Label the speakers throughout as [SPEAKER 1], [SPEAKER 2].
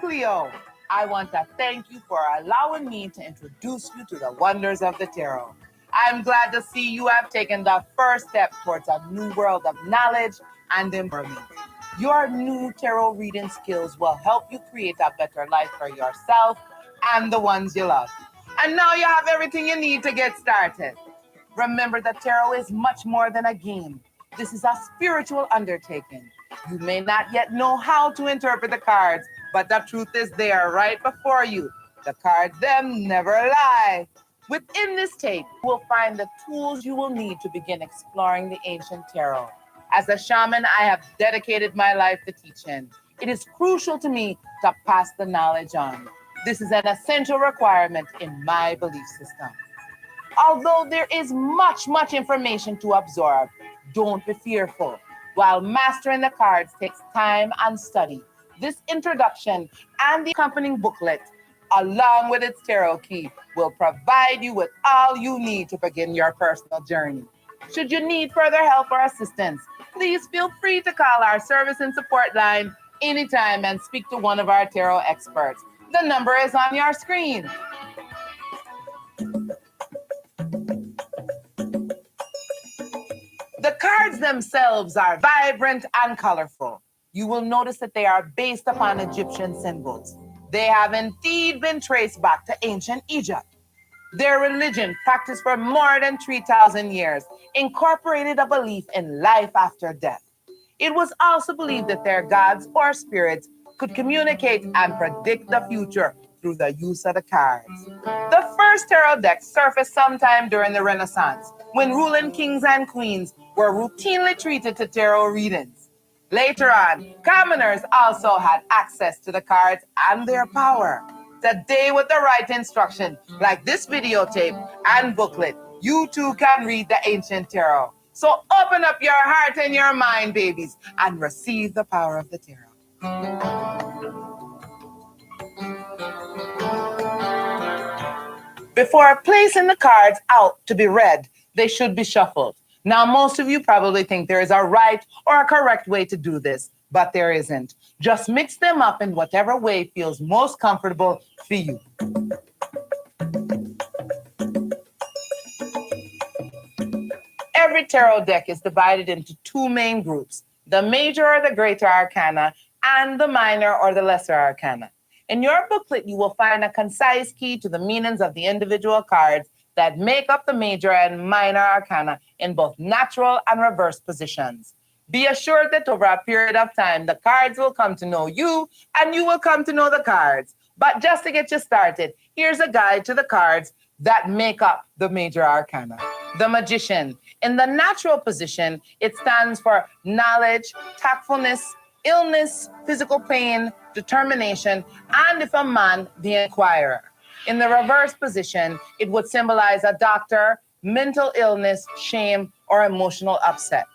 [SPEAKER 1] Cleo. I want to thank you for allowing me to introduce you to the wonders of the tarot. I'm glad to see you have taken the first step towards a new world of knowledge and empowerment. Your new tarot reading skills will help you create a better life for yourself and the ones you love. And now you have everything you need to get started. Remember that tarot is much more than a game. This is a spiritual undertaking. You may not yet know how to interpret the cards, but the truth is there right before you. The cards, them never lie. Within this tape, you will find the tools you will need to begin exploring the ancient tarot. As a shaman, I have dedicated my life to teaching. It is crucial to me to pass the knowledge on. This is an essential requirement in my belief system. Although there is much information to absorb, don't be fearful. While mastering the cards takes time and study, this introduction and the accompanying booklet, along with its tarot key, will provide you with all you need to begin your personal journey. Should you need further help or assistance, please feel free to call our service and support line anytime and speak to one of our tarot experts. The number is on your screen. The cards themselves are vibrant and colorful. You will notice that they are based upon Egyptian symbols. They have indeed been traced back to ancient Egypt. Their religion, practiced for more than 3,000 years, incorporated a belief in life after death. It was also believed that their gods or spirits could communicate and predict the future through the use of the cards. The first tarot deck surfaced sometime during the Renaissance, when ruling kings and queens were routinely treated to tarot readings. Later on, commoners also had access to the cards and their power. Today, with the right instruction, like this videotape and booklet, you too can read the ancient tarot. So open up your heart and your mind, babies, and receive the power of the tarot. Before placing the cards out to be read, they should be shuffled. Now, most of you probably think there is a right or a correct way to do this, but there isn't. Just mix them up in whatever way feels most comfortable for you. Every tarot deck is divided into two main groups, the major or the greater arcana and the minor or the lesser arcana. In your booklet, you will find a concise key to the meanings of the individual cards that make up the major and minor arcana in both natural and reverse positions. Be assured that over a period of time, the cards will come to know you and you will come to know the cards. But just to get you started, here's a guide to the cards that make up the major arcana. The Magician. In the natural position, it stands for knowledge, tactfulness, illness, physical pain, determination, and if a man, the inquirer. In the reverse position, it would symbolize a doctor, mental illness, shame, or emotional upset.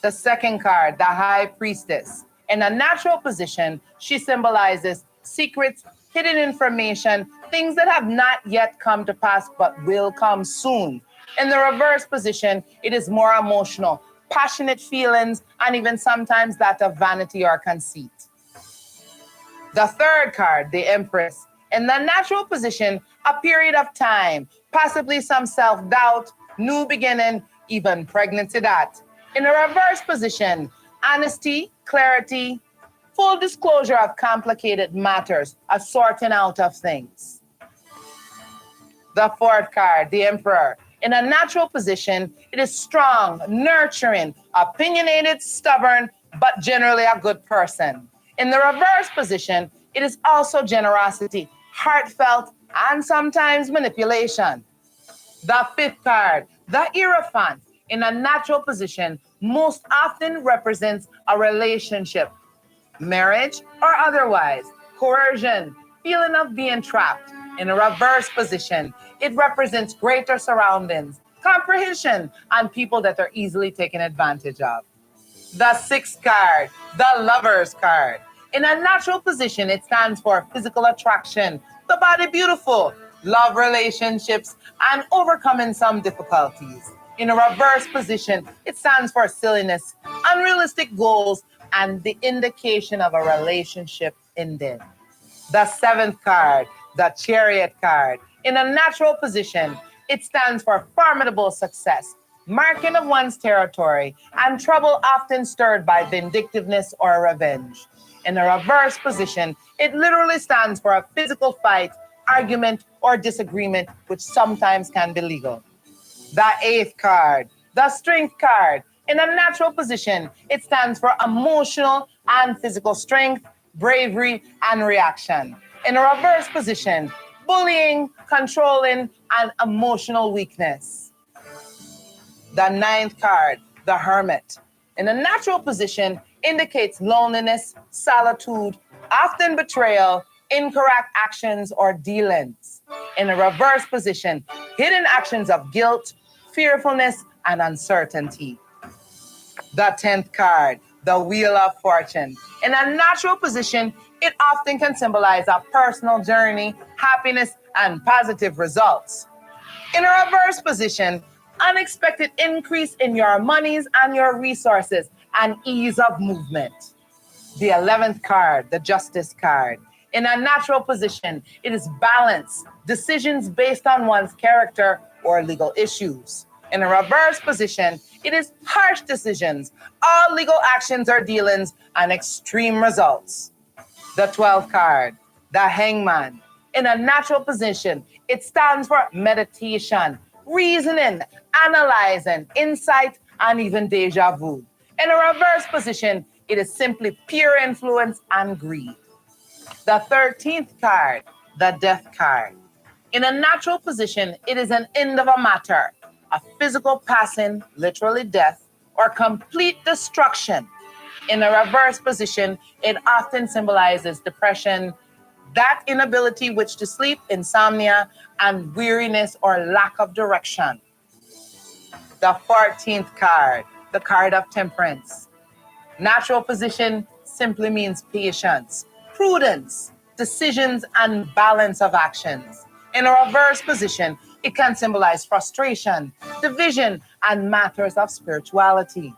[SPEAKER 1] The second card, the High Priestess. In a natural position, she symbolizes secrets, hidden information, things that have not yet come to pass but will come soon. In the reverse position, it is more emotional, passionate feelings, and even sometimes that of vanity or conceit. The third card, the Empress. In the natural position, a period of time, possibly some self-doubt, new beginning, even pregnancy that. In a reverse position, honesty, clarity, full disclosure of complicated matters, a sorting out of things. The fourth card, the Emperor. In a natural position, it is strong, nurturing, opinionated, stubborn, but generally a good person. In the reverse position, it is also generosity, heartfelt, and sometimes manipulation. The fifth card, the Hierophant, in a natural position, most often represents a relationship, marriage or otherwise, coercion, feeling of being trapped. In a reverse position, it represents greater surroundings, comprehension, and people that are easily taken advantage of. The sixth card, the Lover's card. In a natural position, it stands for physical attraction, the body beautiful, love relationships, and overcoming some difficulties. In a reverse position, it stands for silliness, unrealistic goals, and the indication of a relationship ended. The 7th card, the Chariot card. In a natural position, it stands for formidable success, marking of one's territory, and trouble often stirred by vindictiveness or revenge. In a reverse position, it literally stands for a physical fight, argument, or disagreement, which sometimes can be legal. The 8th card, the Strength card. In a natural position, it stands for emotional and physical strength, bravery, and reaction. In a reverse position, bullying, controlling, and emotional weakness. The 9th card, the Hermit. In a natural position, indicates loneliness, solitude, often betrayal, incorrect actions, or dealings. In a reverse position, hidden actions of guilt, fearfulness, and uncertainty. The 10th card, the Wheel of Fortune. In a natural position, it often can symbolize a personal journey, happiness, and positive results. In a reverse position, unexpected increase in your monies and your resources and ease of movement. The 11th card, the Justice card. In a natural position, it is balance, decisions based on one's character or legal issues. In a reverse position, it is harsh decisions, all legal actions or dealings, and extreme results. The 12th card, the Hangman. In a natural position, it stands for meditation, reasoning, analyzing, insight, and even deja vu. In a reverse position, it is simply pure influence and greed. The 13th card, the Death card. In a natural position, it is an end of a matter, a physical passing, literally death, or complete destruction. In a reverse position, it often symbolizes depression, that inability which to sleep, insomnia, and weariness or lack of direction. The 14th card, the card of Temperance. Natural position simply means patience, prudence, decisions, and balance of actions. In a reverse position, it can symbolize frustration, division, and matters of spirituality.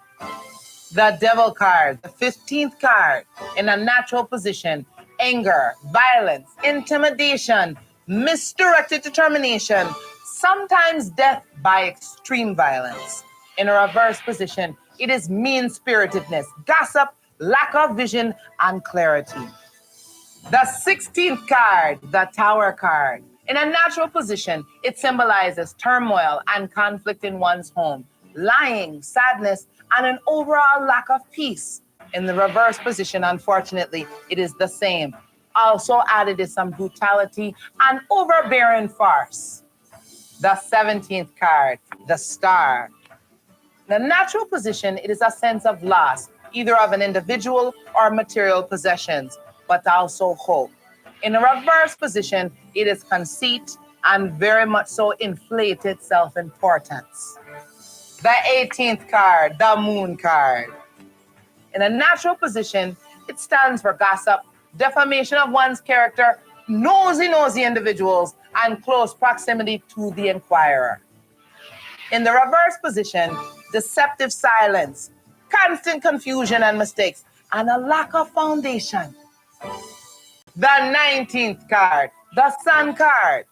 [SPEAKER 1] The Devil card, the 15th card. In a natural position, anger, violence, intimidation, misdirected determination, sometimes death by extreme violence. In a reverse position, it is mean-spiritedness, gossip, lack of vision, and clarity. The 16th card, the Tower card. In a natural position, it symbolizes turmoil and conflict in one's home, lying, sadness, and an overall lack of peace. In the reverse position, unfortunately, it is the same. Also added is some brutality and overbearing farce. The 17th card, the Star. In a natural position, it is a sense of loss, either of an individual or material possessions, but also hope. In a reverse position, it is conceit and very much so inflated self-importance. The 18th card, the Moon card. In a natural position, it stands for gossip, defamation of one's character, nosy individuals, and close proximity to the inquirer. In the reverse position, deceptive silence, constant confusion and mistakes, and a lack of foundation. The 19th card, the Sun card.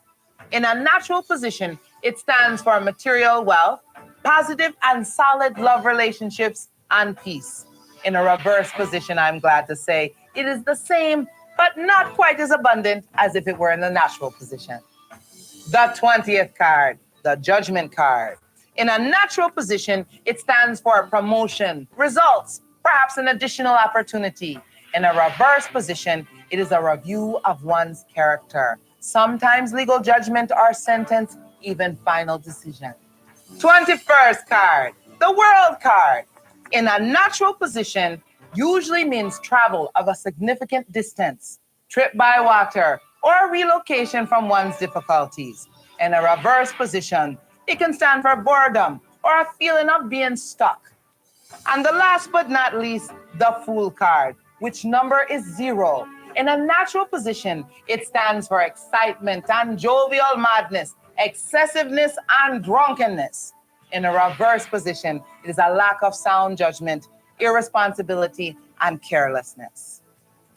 [SPEAKER 1] In a natural position, it stands for material wealth, positive and solid love relationships, and peace. In a reverse position, I'm glad to say, it is the same, but not quite as abundant as if it were in the natural position. The 20th card, the Judgment card. In a natural position, it stands for promotion, results, perhaps an additional opportunity. In a reverse position, it is a review of one's character, sometimes legal judgment or sentence, even final decision. 21st card, the World card. In a natural position, usually means travel of a significant distance, trip by water, or relocation from one's difficulties. In a reverse position, it can stand for boredom or a feeling of being stuck. And the last but not least, the Fool card, which number is 0. In a natural position, it stands for excitement and jovial madness, excessiveness and drunkenness. In a reverse position, it is a lack of sound judgment, irresponsibility, and carelessness.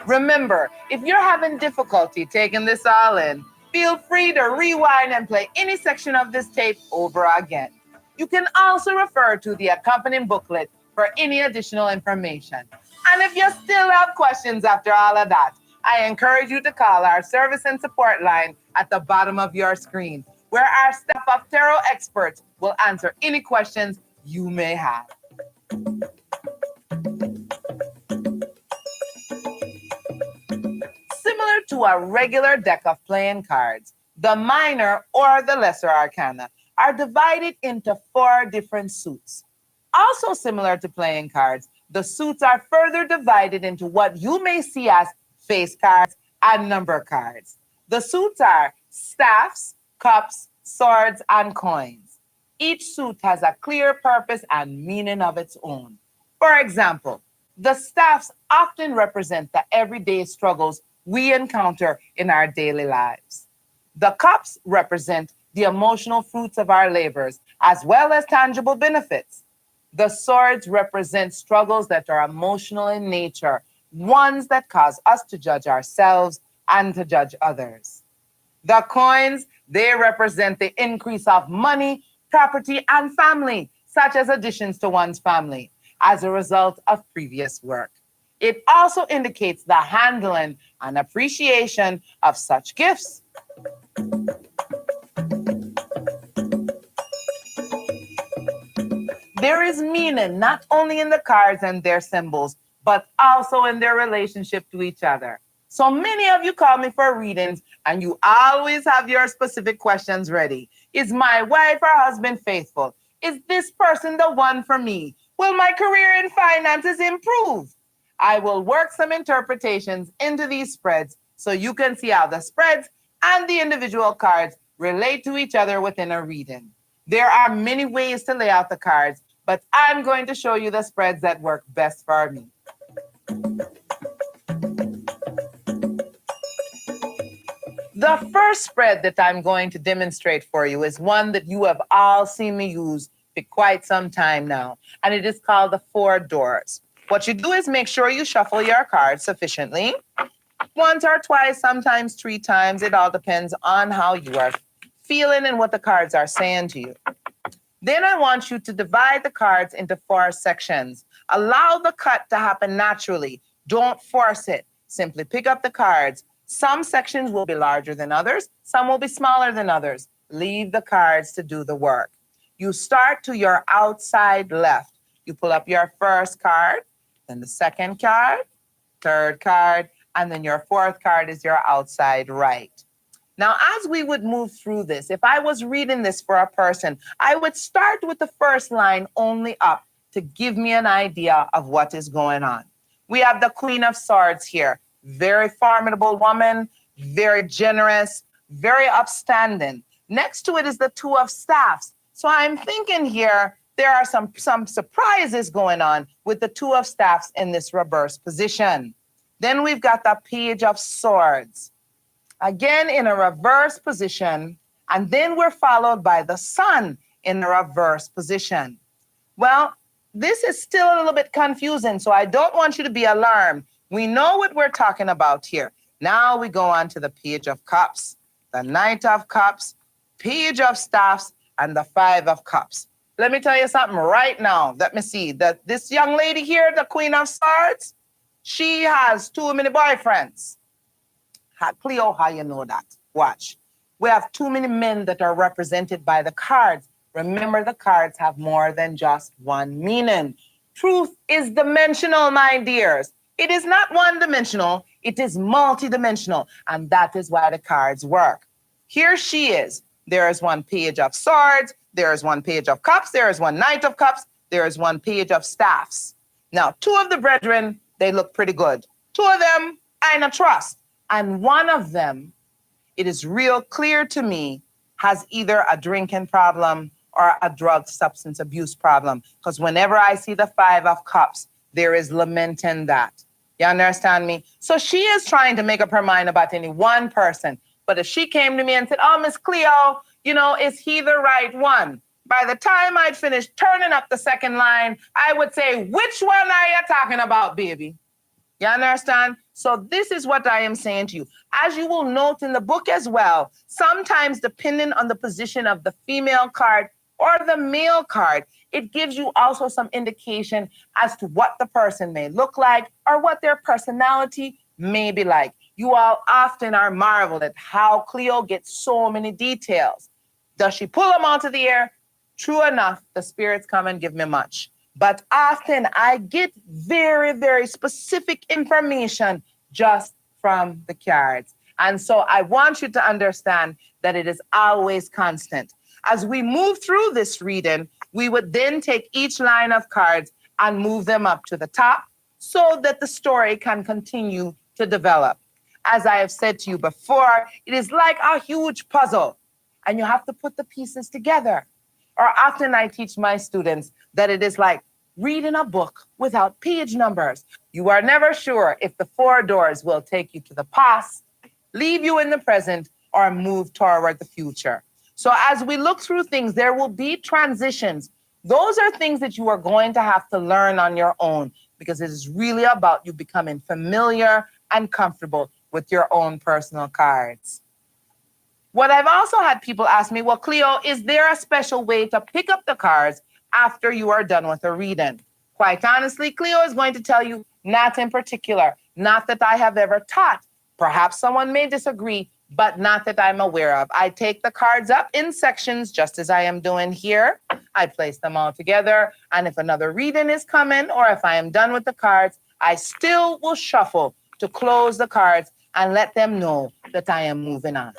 [SPEAKER 1] Remember, if you're having difficulty taking this all in, feel free to rewind and play any section of this tape over again. You can also refer to the accompanying booklet for any additional information. And if you still have questions after all of that, I encourage you to call our service and support line at the bottom of your screen, where our staff of tarot experts will answer any questions you may have. Similar to a regular deck of playing cards, the minor or the lesser arcana are divided into 4 different suits. Also similar to playing cards, the suits are further divided into what you may see as face cards and number cards. The suits are staffs, cups, swords, and coins. Each suit has a clear purpose and meaning of its own. For example, the staffs often represent the everyday struggles we encounter in our daily lives. The cups represent the emotional fruits of our labors, as well as tangible benefits. The swords represent struggles that are emotional in nature, ones that cause us to judge ourselves and to judge others. The coins, they represent the increase of money, property, and family, such as additions to one's family, as a result of previous work. It also indicates the handling and appreciation of such gifts. There is meaning not only in the cards and their symbols, but also in their relationship to each other. So many of you call me for readings, and you always have your specific questions ready. Is my wife or husband faithful? Is this person the one for me? Will my career in finances improve? I will work some interpretations into these spreads so you can see how the spreads and the individual cards relate to each other within a reading. There are many ways to lay out the cards, but I'm going to show you the spreads that work best for me. The first spread that I'm going to demonstrate for you is one that you have all seen me use for quite some time now, and it is called the 4 doors. What you do is make sure you shuffle your cards sufficiently, once or twice, sometimes 3 times. It all depends on how you are feeling and what the cards are saying to you. Then I want you to divide the cards into 4 sections. Allow the cut to happen naturally. Don't force it. Simply pick up the cards. Some sections will be larger than others. Some will be smaller than others. Leave the cards to do the work. You start to your outside left. You pull up your first card, then the second card, third card, and then your 4th card is your outside right. Now, as we would move through this, if I was reading this for a person, I would start with the first line only up to give me an idea of what is going on. We have the Queen of Swords here. Very formidable woman, very generous, very upstanding. Next to it is the 2 of Staffs. So I'm thinking here, there are some surprises going on with the 2 of Staffs in this reverse position. Then we've got the Page of Swords. Again, in a reverse position, and then we're followed by the Sun in a reverse position. Well, this is still a little bit confusing, so I don't want you to be alarmed. We know what we're talking about here. Now we go on to the Page of Cups, the Knight of Cups, Page of Staffs, and the 5 of Cups. Let me tell you something right now. Let me see. This young lady here, the Queen of Swords, she has too many boyfriends. Cleo, how you know that? Watch. We have too many men that are represented by the cards. Remember, the cards have more than just one meaning. Truth is dimensional, my dears. It is not one-dimensional. It is multidimensional. And that is why the cards work. Here she is. There is one Page of Swords. There is one Page of Cups. There is one Knight of Cups. There is one Page of Staffs. Now, 2 of the brethren, they look pretty good. 2 of them, I not trust. And one of them, it is real clear to me, has either a drinking problem or a drug substance abuse problem. Because whenever I see the 5 of Cups, there is lament in that. You understand me? So she is trying to make up her mind about any one person. But if she came to me and said, oh, Miss Cleo, is he the right one? By the time I'd finished turning up the second line, I would say, which one are you talking about, baby? You understand? So this is what I am saying to you. As you will note in the book as well, sometimes depending on the position of the female card or the male card, it gives you also some indication as to what the person may look like or what their personality may be like. You all often are marveled at how Cleo gets so many details. Does she pull them out of the air? True enough, the spirits come and give me much. But often I get very, very specific information just from the cards. And so I want you to understand that it is always constant. As we move through this reading, we would then take each line of cards and move them up to the top so that the story can continue to develop. As I have said to you before, it is like a huge puzzle, and you have to put the pieces together. Or often I teach my students that it is like reading a book without page numbers. You are never sure if the 4 doors will take you to the past, leave you in the present, or move toward the future. So as we look through things, there will be transitions. Those are things that you are going to have to learn on your own, because it is really about you becoming familiar and comfortable with your own personal cards. What I've also had people ask me, well, Cleo, is there a special way to pick up the cards after you are done with a reading? Quite honestly, Cleo is going to tell you, not in particular, not that I have ever taught. Perhaps someone may disagree, but not that I'm aware of. I take the cards up in sections, just as I am doing here. I place them all together, and if another reading is coming, or if I am done with the cards, I still will shuffle to close the cards and let them know that I am moving on.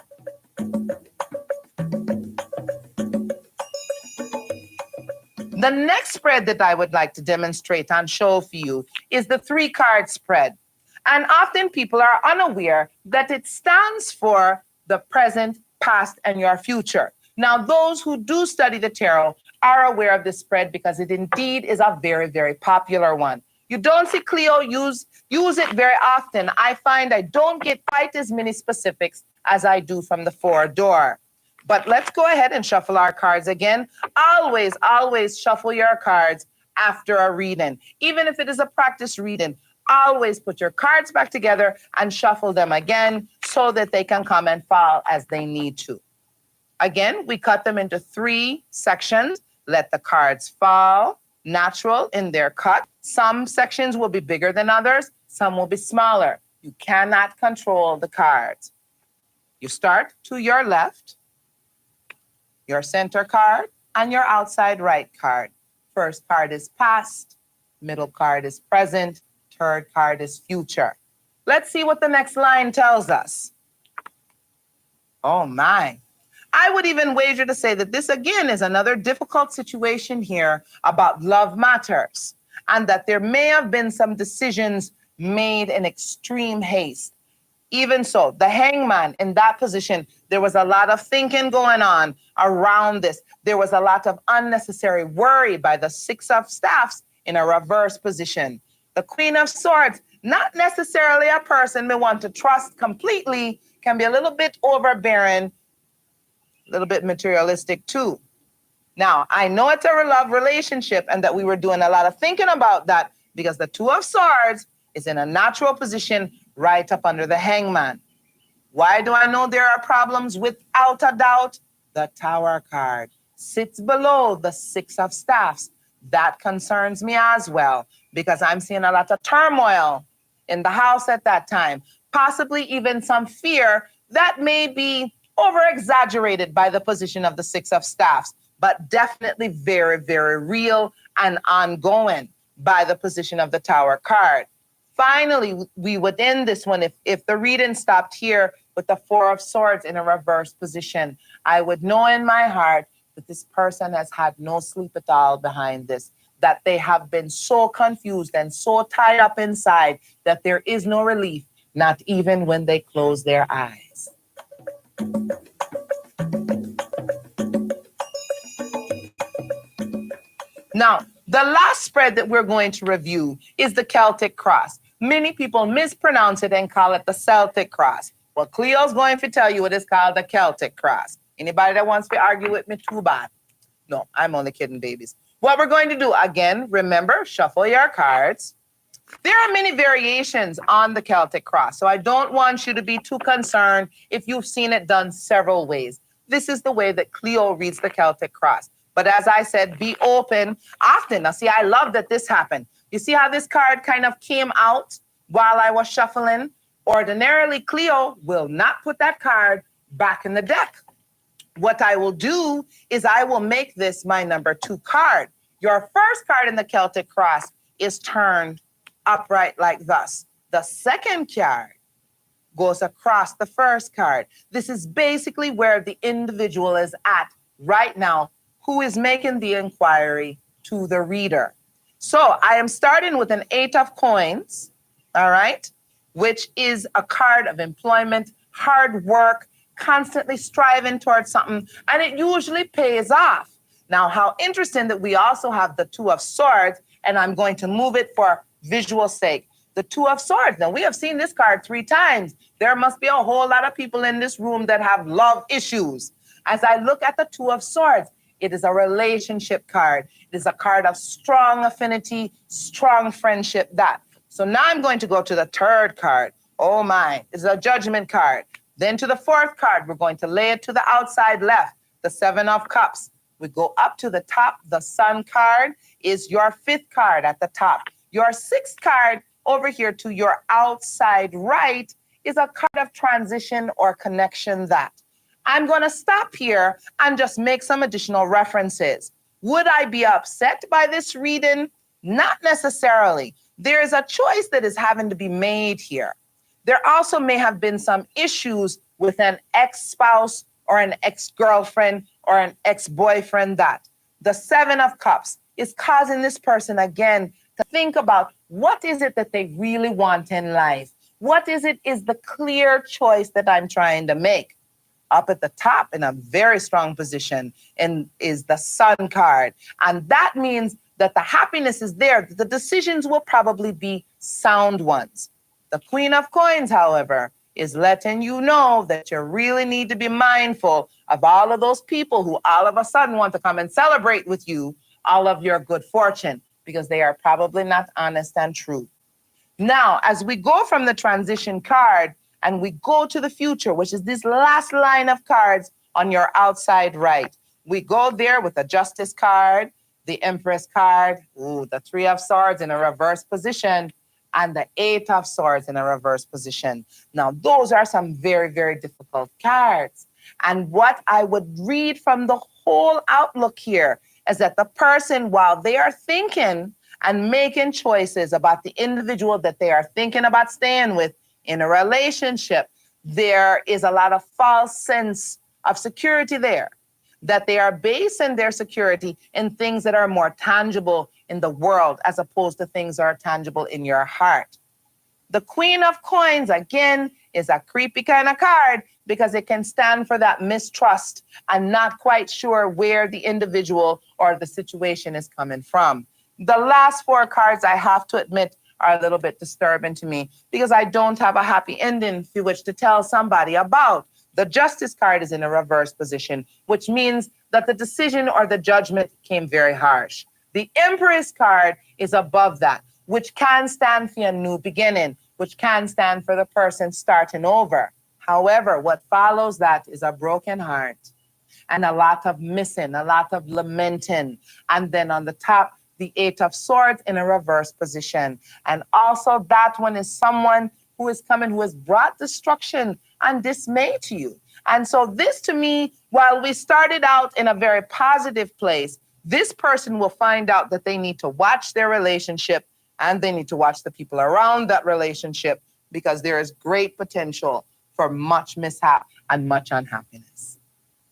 [SPEAKER 1] The next spread that I would like to demonstrate and show for you is the 3-card spread. And often people are unaware that it stands for the present, past, and your future. Now, those who do study the tarot are aware of this spread because it indeed is a very, very popular one. You don't see Cleo use it very often. I find I don't get quite as many specifics as I do from the 4-door. But let's go ahead and shuffle our cards again. Always, always shuffle your cards after a reading. Even if it is a practice reading, always put your cards back together and shuffle them again so that they can come and fall as they need to. Again, we cut them into 3 sections. Let the cards fall natural in their cut. Some sections will be bigger than others. Some will be smaller. You cannot control the cards. You start to your left, your center card, and your outside right card. First card is past, middle card is present, third card is future. Let's see what the next line tells us. Oh my. I would even wager to say that this again is another difficult situation here about love matters, and that there may have been some decisions made in extreme haste. Even so, the hangman in that position, there was a lot of thinking going on around this. There was a lot of unnecessary worry by the 6 of staffs in a reverse position. The Queen of Swords, not necessarily a person we want to trust completely, can be a little bit overbearing, a little bit materialistic too. Now, I know it's a love relationship and that we were doing a lot of thinking about that because the 2 of Swords is in a natural position right up under the hangman. Why do I know there are problems? Without a doubt, the Tower card sits below the 6 of staffs. That concerns me as well because I'm seeing a lot of turmoil in the house at that time, possibly even some fear that may be over-exaggerated by the position of the 6 of staffs, but definitely very, very real and ongoing by the position of the Tower card. Finally, we would end this one, if the reading stopped here with the 4 of Swords in a reverse position, I would know in my heart that this person has had no sleep at all behind this, that they have been so confused and so tied up inside that there is no relief, not even when they close their eyes. Now, the last spread that we're going to review is the Celtic cross. Many people mispronounce it and call it the Celtic cross. Well, Cleo's going to tell you it is called the Celtic cross. Anybody that wants to argue with me, too bad. No, I'm only kidding, babies. What we're going to do, again, remember, shuffle your cards. There are many variations on the Celtic cross, so I don't want you to be too concerned if you've seen it done several ways. This is the way that Cleo reads the Celtic cross. But as I said, be open often. Now, see, I love that this happened. You see how this card kind of came out while I was shuffling? Ordinarily, Cleo will not put that card back in the deck. What I will do is I will make this my number 2 card. Your first card in the Celtic cross is turned upright like thus. The second card goes across the first card. This is basically where the individual is at right now, who is making the inquiry to the reader. So I am starting with an 8 of coins, all right, which is a card of employment, hard work, constantly striving towards something, and it usually pays off. Now, how interesting that we also have the 2 of swords, and I'm going to move it for visual sake. The 2 of swords. Now, we have seen this card 3 times. There must be a whole lot of people in this room that have love issues. As I look at the 2 of swords, it is a relationship card. It is a card of strong affinity, strong friendship, that. So now I'm going to go to the 3rd card. Oh my, it's a judgment card. Then to the 4th card, we're going to lay it to the outside left, the 7 of cups. We go up to the top. The sun card is your 5th card at the top. Your 6th card over here to your outside right is a card of transition or connection, that. I'm going to stop here and just make some additional references. Would I be upset by this reading? Not necessarily. There is a choice that is having to be made here. There also may have been some issues with an ex-spouse or an ex-girlfriend or an ex-boyfriend, that. The 7 of cups is causing this person again to think about what is it that they really want in life. What is the clear choice that I'm trying to make? Up at the top in a very strong position and is the sun card. And that means that the happiness is there. The decisions will probably be sound ones. The Queen of Coins, however, is letting you know that you really need to be mindful of all of those people who all of a sudden want to come and celebrate with you all of your good fortune, because they are probably not honest and true. Now, as we go from the transition card and we go to the future, which is this last line of cards on your outside right, we go there with the Justice card, the Empress card, the 3 of Swords in a reverse position, and the 8 of Swords in a reverse position. Now, those are some very, very difficult cards. And what I would read from the whole outlook here is that the person, while they are thinking and making choices about the individual that they are thinking about staying with in a relationship, there is a lot of false sense of security there, that they are basing their security in things that are more tangible in the world as opposed to things that are tangible in your heart. The Queen of Coins, again, is a creepy kind of card because it can stand for that mistrust and not quite sure where the individual or the situation is coming from. The last 4 cards, I have to admit, are a little bit disturbing to me because I don't have a happy ending for which to tell somebody about. The Justice card is in a reverse position, which means that the decision or the judgment came very harsh. The Empress card is above that, which can stand for a new beginning, which can stand for the person starting over. However, what follows that is a broken heart and a lot of missing, a lot of lamenting. And then on the top, the 8 of Swords in a reverse position. And also that one is someone who is coming, who has brought destruction and dismay to you. And so this, to me, while we started out in a very positive place, this person will find out that they need to watch their relationship and they need to watch the people around that relationship because there is great potential for much mishap and much unhappiness.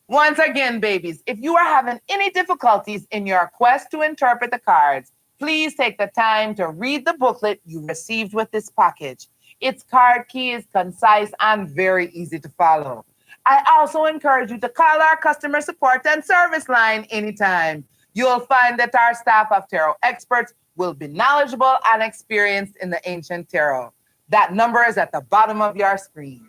[SPEAKER 1] Once again, babies, if you are having any difficulties in your quest to interpret the cards, please take the time to read the booklet you received with this package. Its card key is concise and very easy to follow. I also encourage you to call our customer support and service line anytime. You'll find that our staff of tarot experts will be knowledgeable and experienced in the ancient tarot. That number is at the bottom of your screen.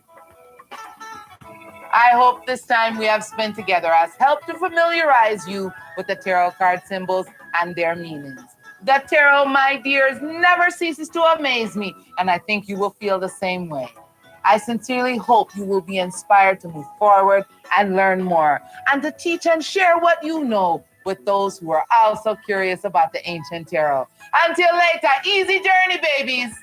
[SPEAKER 1] I hope this time we have spent together has helped to familiarize you with the tarot card symbols and their meanings. The tarot, my dears, never ceases to amaze me, and I think you will feel the same way. I sincerely hope you will be inspired to move forward and learn more, and to teach and share what you know with those who are also curious about the ancient tarot. Until later, easy journey, babies.